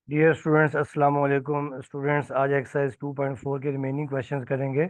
Dear students, अस्सलाम वालेकुम। Students, आज एक्सरसाइज 2.4 के रिमेनिंग क्वेश्चंस करेंगे।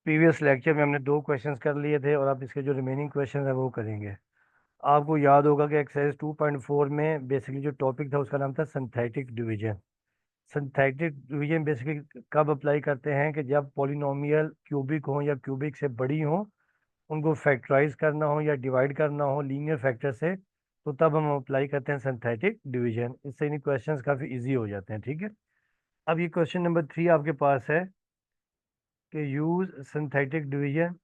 प्रीवियस लेक्चर में हमने दो क्वेश्चंस कर लिए थे और अब इसके जो रिमेनिंग क्वेश्चंस है वो करेंगे। आपको याद होगा कि एक्सरसाइज 2.4 में बेसिकली जो टॉपिक था उसका नाम था synthetic division. Synthetic division basically कब अप्लाई करते हैं कि जब पॉलिनोमियल क्यूबिक हो या क्यूबिक से बड़ी हो, उनको फैक्टराइज करना हो या डिवाइड करना हो लीनियर फैक्टर से, तो तब हम अप्लाई करते हैं सिंथेटिक डिवीजन। इससे इन क्वेश्चंस काफ़ी इजी हो जाते हैं। ठीक है, अब ये क्वेश्चन नंबर 3 आपके पास है कि यूज सिंथेटिक डिवीजन।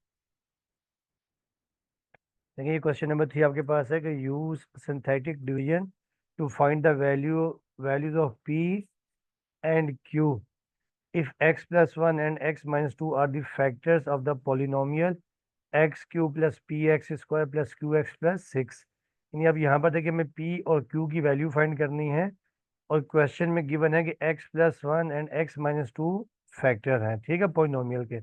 देखिए, ये क्वेश्चन नंबर 3 आपके पास है कि use synthetic division to find the values of P and Q if x plus 1 and x minus 2 are the factors of the polynomial x cube plus px square plus qx plus 6। यानी अब यहाँ पर देखिए, हमें p और q की value find करनी है और क्वेश्चन में गिवन है कि x plus 1 and x minus 2 factor हैं। ठीक है, पोलिनोमियल के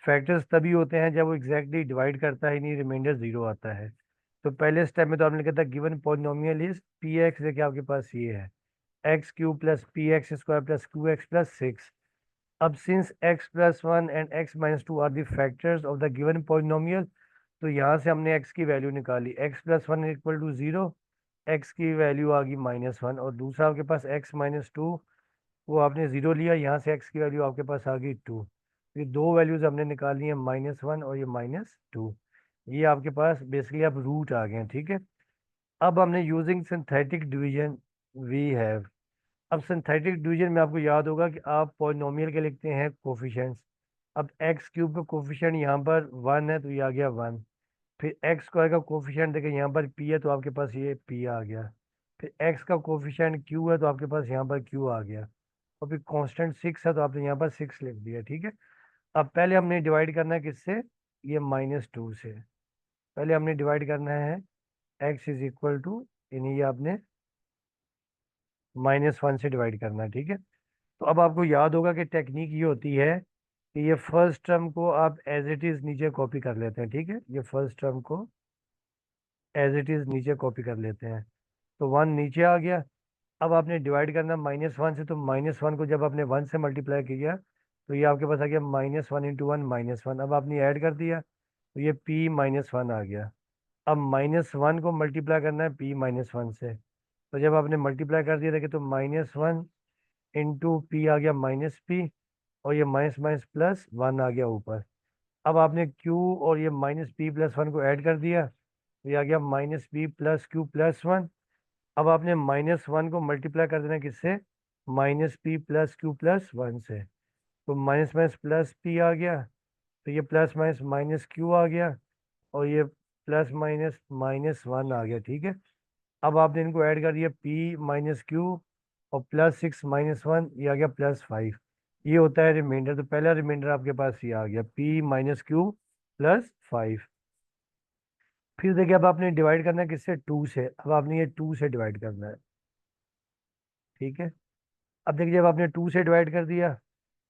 फैक्टर्स तभी होते हैं जब वो एग्जैक्टली डिवाइड करता है, यानी रिमाइंडर जीरो आता है। तो पहले स्टेप में तो आपने लिखा था given polynomial is P X. देखिए आपके पास ये है X cube plus P X square plus Q X plus 6। अब since x plus 1 and x minus 2 are the factors of the given polynomial, तो यहाँ से हमने x की वैल्यू निकाली। x plus 1 equal to 0, x की वैल्यू आ गई -1, और दूसरा आपके पास x माइनस 2, वो आपने 0 लिया, यहाँ से x की वैल्यू आपके पास आ गई 2। ये दो वैल्यूज हमने निकाली हैं, -1 और ये -2। ये आपके पास बेसिकली अब रूट आ गए हैं। ठीक है, अब हमने using synthetic division we have. अब सिंथेटिक डिवीजन में आपको याद होगा कि आप पॉलिनोमियल के लिखते हैं कोफिशिएंट्स। अब एक्स क्यूब का कोफिशिएंट यहाँ पर 1 है तो ये आ गया 1। फिर एक्स स्क्वायर का कोफिशिएंट देखिए यहाँ पर p है तो आपके पास ये p आ गया। फिर x का कोफिशिएंट q है तो आपके पास यहाँ पर q आ गया। और फिर कांस्टेंट 6 है तो आपने यहाँ पर 6 लिख दिया। ठीक है, अब पहले हमने डिवाइड करना है किससे, ये -2 से। पहले हमने डिवाइड करना है x इज इक्वल टू, यानी ये आपने -1 से डिवाइड करना है। ठीक है, तो अब आपको याद होगा कि टेक्निक ये होती है कि ये फर्स्ट टर्म को आप एज इट इज़ नीचे कॉपी कर लेते हैं। ठीक है, ये फर्स्ट टर्म को एज इट इज़ नीचे कॉपी कर लेते हैं, तो 1 नीचे आ गया। अब आपने डिवाइड करना -1 से, तो -1 को जब आपने 1 से मल्टीप्लाई किया तो ये आपके पास आ गया -1 इंटू 1 -1। अब आपने ऐड कर दिया तो ये p -1 आ गया। अब -1 को मल्टीप्लाई करना है p -1 से, तो जब आपने मल्टीप्लाई कर दिया देखिए, तो -1 इंटू पी आ गया -p, और ये माइनस माइनस प्लस 1 आ गया ऊपर। अब आपने q और ये -p+1 को ऐड कर दिया तो ये आ गया -p+q+1। अब आपने -1 को मल्टीप्लाई कर देना किससे, -p+q+1 से, तो माइनस माइनस प्लस p आ गया, तो ये प्लस माइनस -q आ गया, और ये प्लस माइनस -1 आ गया। ठीक है, अब आपने इनको ऐड कर दिया p-q और +6 - 1, ये आ गया +5। ये होता है रिमाइंडर। तो पहला रिमाइंडर आपके पास ये आ गया p-q+5। फिर देखिए, अब आपने डिवाइड करना है किससे, 2 से। अब आपने ये 2 से डिवाइड करना है। ठीक है, अब देखिए, जब आपने 2 से डिवाइड कर दिया,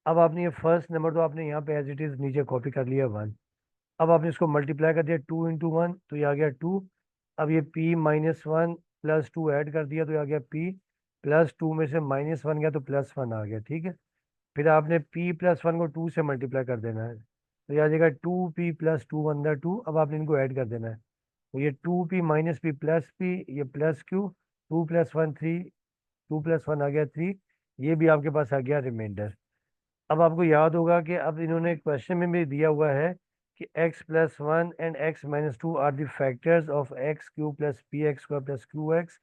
अब आपने ये फर्स्ट नंबर तो आपने यहाँ पे एज इट इज नीचे कॉपी कर लिया 1। अब आपने इसको मल्टीप्लाई कर दिया 2 इंटू 1, तो ये आ गया 2। अब ये p-1+2 ऐड कर दिया तो ये आ गया p+2 में से -1 गया तो +1 आ गया। ठीक है, फिर आपने p+1 को 2 से मल्टीप्लाई कर देना है, तो ये आ जाएगा 2p+2 = 2। अब आपने इनको ऐड कर देना है, तो ये 2p-p+p, ये +q, 2+1 3, 2+1 आ गया 3। ये भी आपके पास आ गया रिमाइंडर। अब आपको याद होगा कि अब इन्होंने क्वेश्चन में भी दिया हुआ है कि x+1 and x-2 are the factors of x³ plus px² plus qx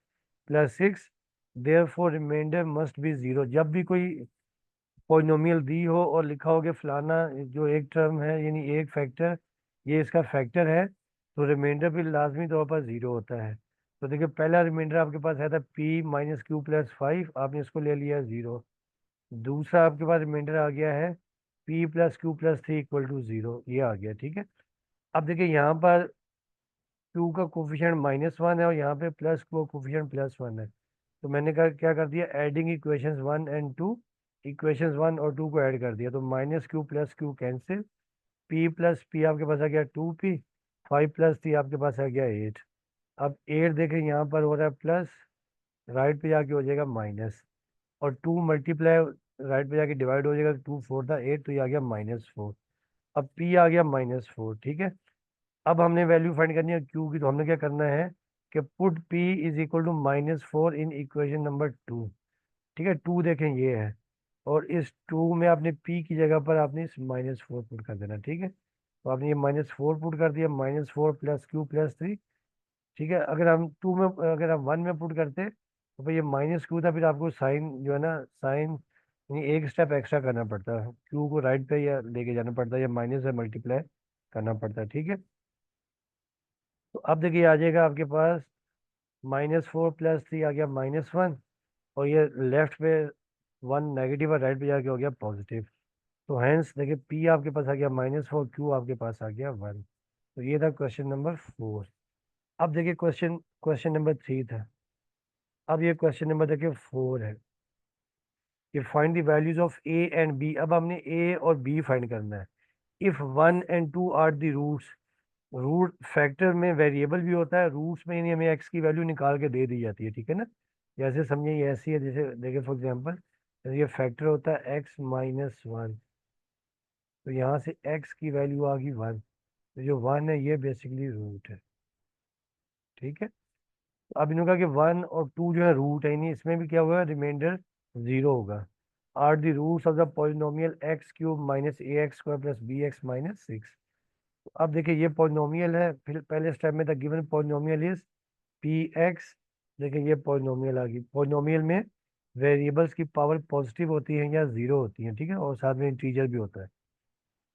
plus 6, therefore remainder must be 0। जब भी कोई पॉलिनोमियल दी हो और लिखा हो कि फलाना जो एक टर्म है यानी एक फैक्टर, ये इसका फैक्टर है, तो रिमाइंडर भी लाजमी तौर पर 0 होता है। तो देखिए, पहला रिमाइंडर आपके पास आया था p-q+5, आपने इसको ले लिया 0। दूसरा आपके पास रिमाइंडर आ गया है p+q+3 = 0, ये आ गया। ठीक है, अब देखिए यहाँ पर q का कोफिशिएंट -1 है और यहाँ पे प्लस q कोफिशिएंट +1 है, तो मैंने क्या कर दिया, एडिंग इक्वेशंस 1 एंड 2, इक्वेशंस 1 और 2 को ऐड कर दिया, तो -q plus q cancel, p plus p आपके पास आ गया 2p, 5 + 3 आपके पास आ गया 8। अब 8 देखें यहाँ पर हो रहा है प्लस, राइट पे जाके हो जाएगा माइनस। और 2 मल्टीप्लाई राइट पे जाके डिवाइड हो जाएगा, 2 4 था 8, तो ये आ गया -4। अब p आ गया -4, ठीक है। अब हमने वैल्यू फाइंड करनी है q की, तो हमने क्या करना है कि put p is equal to -4 in equation number 2। ठीक है, 2 देखें ये है, और इस 2 में आपने p की जगह पर आपने इस -4 पुट कर देना, ठीक है। तो आपने ये -4 पुट कर दिया, -4 प्लस क्यू प्लस 3। ठीक है, अगर हम 2 में, अगर हम 1 में पुट करते तो भाई ये -q था, फिर आपको साइन जो है ना, साइन यानी एक स्टेप एक्स्ट्रा करना पड़ता है, q को राइट पे या लेके जाना पड़ता है, या माइनस से मल्टीप्लाई करना पड़ता है, ठीक है। तो अब देखिए आ जाएगा आपके पास -4 प्लस 3 आ गया -1, और ये लेफ्ट पे 1 नेगेटिव और राइट पे जाके हो गया पॉजिटिव। तो हैंस देखिए p आपके पास आ गया -4, q आपके पास आ गया 1। तो ये था क्वेश्चन नंबर 4। अब देखिए क्वेश्चन क्वेश्चन नंबर 3 था। अब ये क्वेश्चन नंबर देखिए 4 है कि find the values of a and b। अब हमने a और b फाइंड करना है। If 1 and 2 are the roots, root factor में वेरिएबल भी होता है, रूट्स में यानी हमें x की वैल्यू निकाल के दे दी जाती है, ठीक है ना। जैसे समझिए ये ऐसी है, जैसे देखिए फॉर एग्जांपल ये फैक्टर होता है x-1, तो यहाँ से x की वैल्यू आ गई 1, तो जो 1 है ये बेसिकली रूट है, ठीक है। तो अब इन्होंने कहा कि 1 और 2 जो है रूट है, यानी इसमें भी क्या होगा, रिमाइंडर 0 होगा। Are the roots of the polynomial x³ minus ax² plus bx-6। अब देखिए ये पॉलिनोमियल है, फिर पहले स्टेप में the given polynomial is px। देखिए ये पॉलिनोमियल आ गई, पॉलिनोमियल में वेरिएबल्स की पावर पॉजिटिव होती है या 0 होती है, ठीक है, और साथ में इंटीजर भी होता है।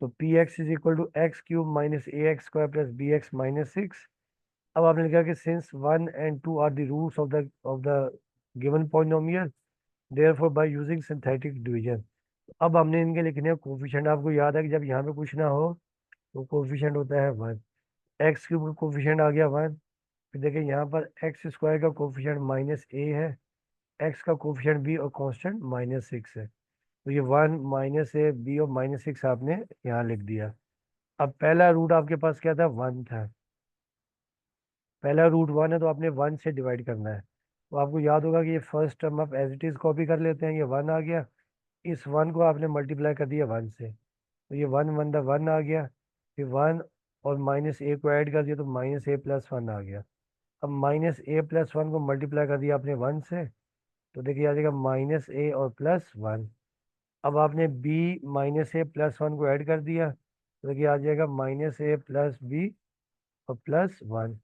तो px is equal to x³ minus ax² plus bx-6। अब आपने लिखा कि since 1 and 2 are the roots of the given polynomial, therefore by using synthetic division. अब हमने इनके लिखने हैं कोफिशिएंट। आपको याद है कि जब यहाँ पे कुछ ना हो तो कोफिशिएंट होता है 1। x³ का कोफिशिएंट आ गया 1। फिर देखिए यहाँ पर x² का कोफिशिएंट -a है, x का कोफिशिएंट b और कांस्टेंट -6 है। तो ये 1 -a b और -6 आपने यहाँ लिख दिया। अब पहला रूट आपके पास क्या था, 1 था। पहला रूट 1 है तो आपने 1 से डिवाइड करना है। तो आपको याद होगा कि ये फर्स्ट टर्म आप एज इट इज कॉपी कर लेते हैं, ये 1 आ गया, इस 1 को आपने मल्टीप्लाई कर दिया 1 से, तो ये 1 आ गया। फिर 1 और -a को ऐड कर दिया तो -a+1 आ गया। अब -a+1 को मल्टीप्लाई कर दिया आपने 1 से, तो देखिए आ जाएगा -a और +1। अब आपने b -a+1 को ऐड कर दिया, तो देखिए आ जाएगा -a प्लस b और +1।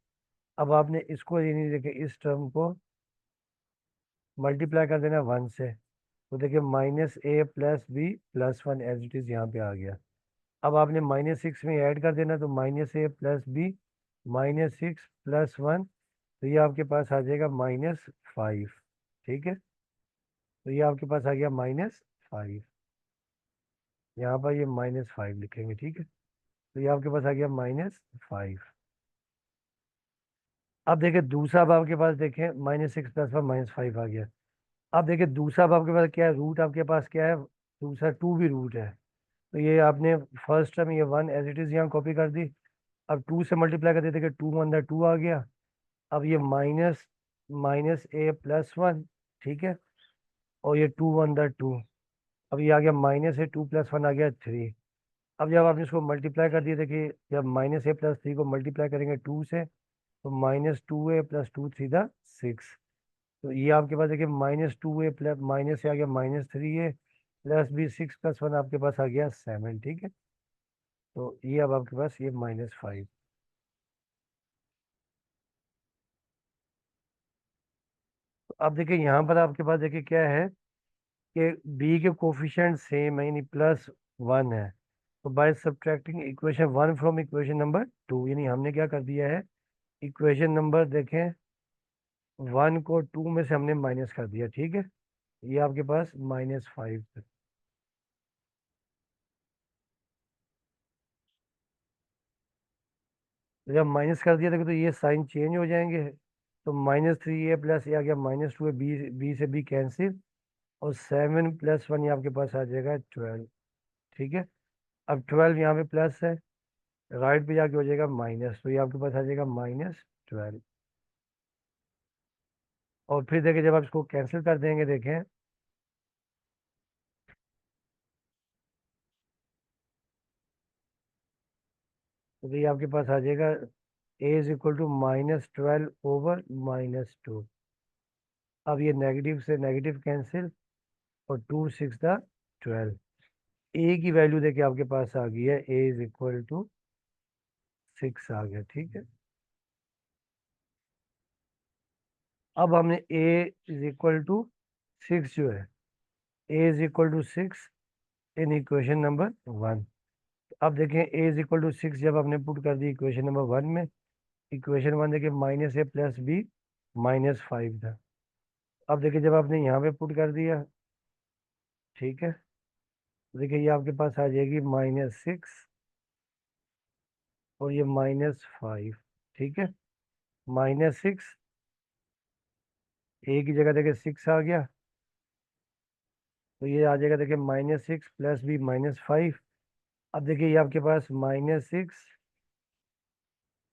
अब आपने इसको यानी देखिए इस टर्म को मल्टीप्लाई कर देना 1 से, तो देखिए -a+b+1 एज इट इज यहाँ पे आ गया। अब आपने -6 में ऐड कर देना, तो -a+b-6+1, तो ये आपके पास आ जाएगा -5, ठीक है। तो ये आपके पास आ गया -5, यहाँ पर ये -5 लिखेंगे, ठीक है। तो ये आपके पास आ गया -5। अब देखिए दूसरा अब आपके पास देखें -6+1 -5 आ गया। अब देखिए दूसरा अब आपके पास क्या है, रूट आपके पास क्या है, दूसरा 2 भी रूट है। तो ये आपने फर्स्ट टर्म ये 1 एज इट इज यहाँ कॉपी कर दी। अब 2 से मल्टीप्लाई कर देते कि 2 × 2 आ गया। अब ये -a+1, ठीक है, और ये 2 × 2, अब ये आ गया -a+2+1 आ गया 3। अब जब आपने इसको मल्टीप्लाई कर दिया, देखिए जब -a+3 को मल्टीप्लाई करेंगे 2 से, तो -2a+2 3 6। तो ये आपके पास देखिए -2a प्लस माइनस से आ गया -3a प्लस b6+1 आपके पास आ गया 7, ठीक है। तो ये अब आपके पास ये -5। तो अब देखिए यहाँ पर आपके पास देखिए क्या है कि b के कोफिशिएंट सेम है, यानी +1 है। तो by subtracting equation 1 from equation number 2, यानी हमने क्या कर दिया है, इक्वेशन नंबर देखें 1 को 2 में से हमने माइनस कर दिया, ठीक है। ये आपके पास -5 है। तो जब माइनस कर दिया था तो ये साइन चेंज हो जाएंगे, तो -3a प्लस ये आ गया -2a, बी से बी कैंसिल, और 7+1 ये आपके पास आ जाएगा 12, ठीक है। अब 12 यहाँ पे प्लस है, राइट पे जाके हो जाएगा माइनस, तो ये आपके पास आ जाएगा -12। और फिर देखिए जब आप इसको कैंसिल कर देंगे, देखें तो ये आपके पास आ जाएगा a इज इक्वल टू -12/-2। अब ये नेगेटिव से नेगेटिव कैंसिल, और 2 6 12। ए की वैल्यू देखिए आपके पास आ गई है, a इज इक्वल टू 6 आ गया, ठीक है। अब हमने a इज इक्वल टू 6 जो है, a is equal to 6 in equation number 1। अब देखें a इज इक्वल टू 6 जब हमने पुट कर दी इक्वेशन नंबर 1 में, इक्वेशन 1 देखिए -a + b -5 था। अब देखिए जब आपने यहाँ पे पुट कर दिया, ठीक है, देखिए ये आपके पास आ जाएगी -6 और ये -5, ठीक है। -6, a की जगह देखिए 6 आ गया, तो ये आ जाएगा देखिए -6 + b -5। अब देखिए ये आपके पास -6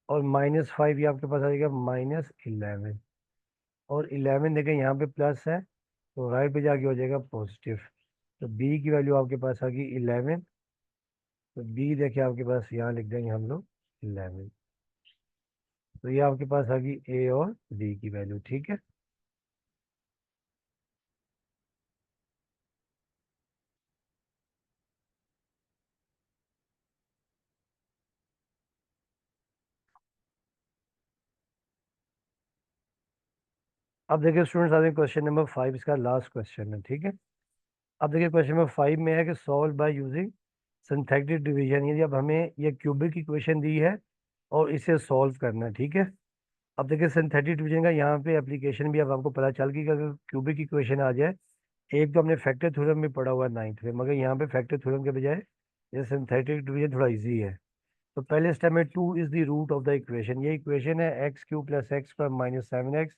और -5, ये आपके पास आ जाएगा -11, और 11 देखिए यहाँ पे प्लस है, तो राइट पे जाके हो जाएगा पॉजिटिव। तो b की वैल्यू आपके पास आ गई 11। तो b देखिए आपके पास यहाँ लिख देंगे हम लोग 11। तो ये आपके पास आ गई a और b की वैल्यू, ठीक है। अब देखिए स्टूडेंट्स, आते हैं क्वेश्चन नंबर 5, इसका लास्ट क्वेश्चन है, ठीक है। अब देखिए क्वेश्चन नंबर 5 में है कि solve by using synthetic division. यदि अब हमें ये क्यूबिक इक्वेशन दी है और इसे सॉल्व करना है, ठीक है। अब देखिए सिंथेटिक डिवीजन का यहाँ पे एप्लीकेशन भी अब आपको पता चल गई कि अगर क्यूबिक इक्वेशन आ जाए, एक तो हमने फैक्टर थ्योरम में पढ़ा हुआ है 9th में, मगर यहाँ पे फैक्टर थ्योरम के बजाय ये सिंथेटिक डिवीजन थोड़ा इजी है। तो पहले स्टेप में 2 is the root of the equation, ये इक्वेशन है x³ + x² - 7x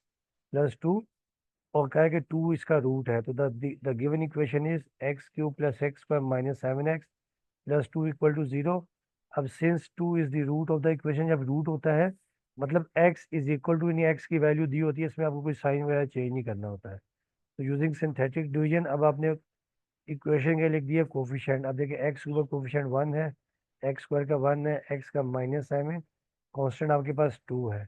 + 2, और कहा है कि 2 इसका रूट है। तो the given equation is x³ + x² - 7x + 2 = 0। अब since 2 is the root of the equation, जब रूट होता है मतलब x इज इक्वल टू, यानी x की वैल्यू दी होती है, इसमें आपको कोई साइन वगैरह चेंज नहीं करना होता है। तो यूजिंग सिंथेटिक डिवीजन, अब आपने इक्वेशन के लिख दिए कोफिशिएंट। अब देखिए x के ऊपर कोफिशिएंट 1 है, x² का 1 है, x का -7, कांस्टेंट आपके पास 2 है।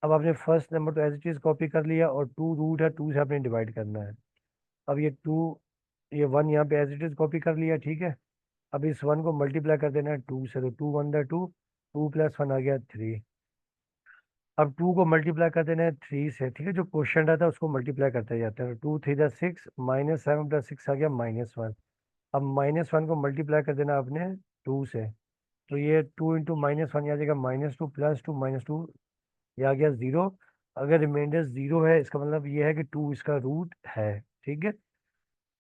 अब आपने फर्स्ट नंबर तो एज इट इज कॉपी कर लिया, और 2 रूट है, 2 से आपने डिवाइड करना है। अब ये 1 यहाँ पे एज इट इज कॉपी कर लिया, ठीक है। अब इस 1 को मल्टीप्लाई कर देना है 2 से, तो 2 1 2, 2 + 1 आ गया 3। अब 2 को मल्टीप्लाई कर देना है 3 से, ठीक है, जो क्वेश्चन रहता है उसको मल्टीप्लाई करते जाते हैं। 2 3 6, -7 + 6 आ गया -1। अब -1 को मल्टीप्लाई कर देना आपने 2 से, तो ये 2 × -1 आ जाएगा -2 + 2 -2, ये आ गया 0। अगर रिमाइंडर 0 है, इसका मतलब ये है कि 2 इसका रूट है, ठीक है।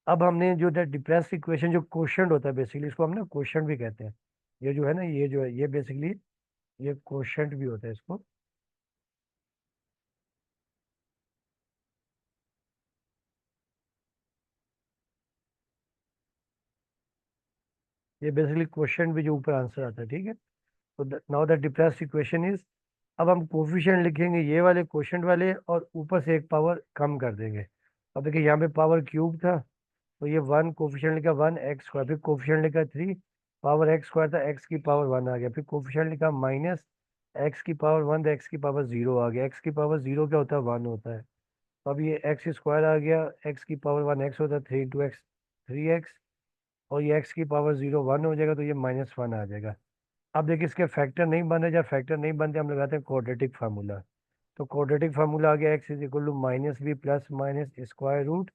अब हमने जो डिप्रेस इक्वेशन, जो क्वेश्चन होता है बेसिकली, इसको हम ना क्वेश्चन भी कहते हैं। ये जो है ना, ये जो है ये बेसिकली ये क्वेश्चन भी होता है इसको। ये बेसिकली क्वेश्चन भी जो ऊपर आंसर आता है, ठीक है। तो now the depress equation is, अब हम कोफिशिएंट लिखेंगे ये वाले क्वेश्चन वाले, और ऊपर से एक पावर कम कर देंगे। अब देखिए यहाँ पे पावर क्यूब था, तो ये 1 कोफिशिएंट लिखा 1 x², फिर कोफिशिएंट लिखा 3, पावर x² था, x की पावर 1 आ गया, फिर कोफिशिएंट लिखा -x की पावर 1, तो x की पावर 0 आ गया। x की पावर 0 क्या होता है, 1 होता है। तो अब ये x² आ गया, x की पावर 1 x होता है, 3 × x 3x, और ये x की पावर 0 1 हो जाएगा, तो ये -1 आ जाएगा। अब देखिए इसके फैक्टर नहीं बन रहे, जब फैक्टर नहीं बनते हम लगाते हैं क्वाड्रेटिक फार्मूला। तो क्वाड्रेटिक फार्मूला आ गया x is equal to -b + square root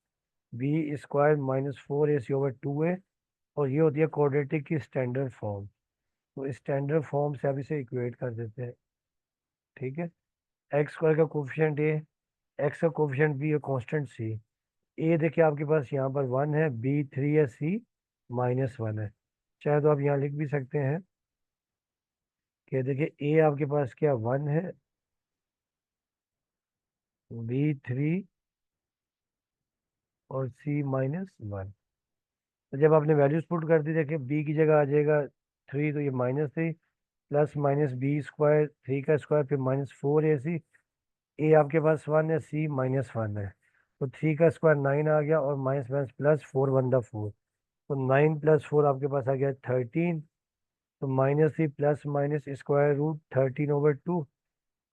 b² -4ac/2a, और ये होती है क्वाड्रेटिक की स्टैंडर्ड फॉर्म। तो स्टैंडर्ड फॉर्म से आप इसे इक्वेट कर देते हैं, ठीक है। x² का कोफिशिएंट a, x का कोफिशिएंट b और कांस्टेंट c। a देखिए आपके पास यहाँ पर 1 है, b 3 है, c -1 है। चाहे तो आप यहाँ लिख भी सकते हैं कि देखिए a आपके पास क्या 1 है, b 3 और c -1। तो जब आपने वैल्यूज पुट कर दी, देखिए b की जगह आ जाएगा 3, तो ये -3 + -b², 3 का स्क्वायर, फिर -4ac। a आपके पास 1 है, c -1 है, तो 3 का स्क्वायर 9 आ गया, और -+4 1 4, तो 9 + 4 आपके पास आ गया 13। तो -3 प्लस माइनस स्क्वायर रूट 13/2।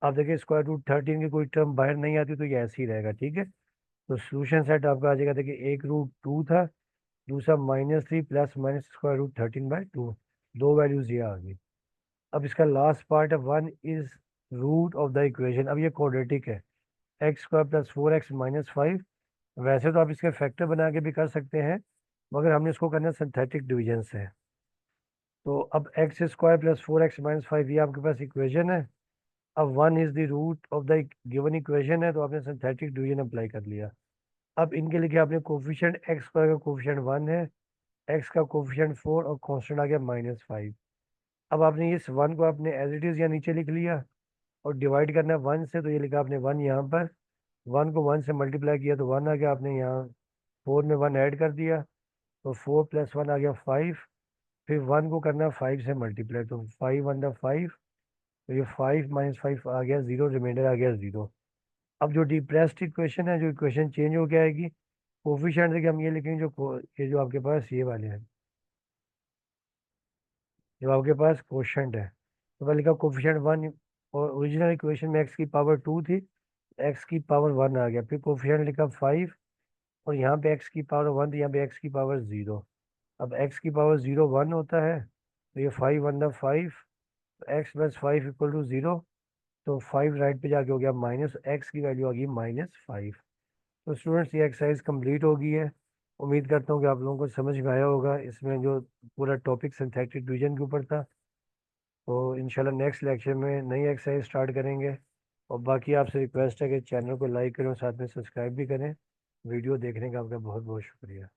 आप देखिए स्क्वायर रूट 13 की कोई टर्म बाहर नहीं आती तो ये ऐसे ही रहेगा, ठीक है। तो सोल्यूशन सेट आपका आ जाएगा, देखिए एक रूट 2 था, दूसरा -3 प्लस माइनस स्क्वायर रूट 13/2, दो वैल्यूज ये आ गई। अब इसका लास्ट पार्ट है 1 is root of the equation. अब ये क्वाड्रेटिक है, x² + 4x - 5। वैसे तो आप इसके फैक्टर बना के भी कर सकते हैं, मगर हमने इसको करना सिंथेटिक डिवीजन से। तो अब x² + 4x - 5 ये आपके पास इक्वेशन है। अब 1 is the root of the given equation है, तो आपने सिंथेटिक डिवीजन अप्लाई कर लिया। अब इनके लिए आपने कोफिशिएंट x² का कोफिशिएंट 1 है, x का कोफिशिएंट 4 और कांस्टेंट आ गया -5। अब आपने इस 1 को आपने एज इट इज यहाँ नीचे लिख लिया और डिवाइड करना है 1 से, तो ये लिखा आपने 1 यहाँ पर, 1 को 1 से मल्टीप्लाई किया तो 1 आ गया, आपने यहाँ 4 में 1 ऐड कर दिया तो 4 + 1 आ गया 5। फिर 1 को करना है 5 से मल्टीप्लाई, तो 5 × 5, तो ये 5 - 5 आ गया 0, रिमाइंडर आ गया 0। अब जो डिप्रेस्ड इक्वेशन है, जो इक्वेशन चेंज हो गया आएगी, कोफिशिएंट देखिए हम ये लिखेंगे, ये जो आपके पास ये वाले हैं, जो आपके पास कोशेंट है, तो पहले लिखा कोफिशिएंट 1, और ओरिजिनल इक्वेशन में x की पावर 2 थी, x की पावर 1 आ गया। फिर कोफिशिएंट लिखा 5, और यहाँ पे x की पावर 1 थी, यहाँ पे x की पावर 0। अब x की पावर 0 1 होता है, तो ये 5 × 5, x + 5 = 0। तो 5 राइट पे जाके हो गया माइनस, x की वैल्यू आ गई -5। तो स्टूडेंट्स ये एक्सरसाइज कंप्लीट हो गई है। उम्मीद करता हूँ कि आप लोगों को समझ में आया होगा। इसमें जो पूरा टॉपिक सिंथेटिक डिवीजन के ऊपर था। तो इंशाल्लाह नेक्स्ट लेक्चर में नई एक्सरसाइज स्टार्ट करेंगे। और बाकी आपसे रिक्वेस्ट है कि चैनल को लाइक करें और साथ में सब्सक्राइब भी करें। वीडियो देखने का आपका बहुत बहुत शुक्रिया।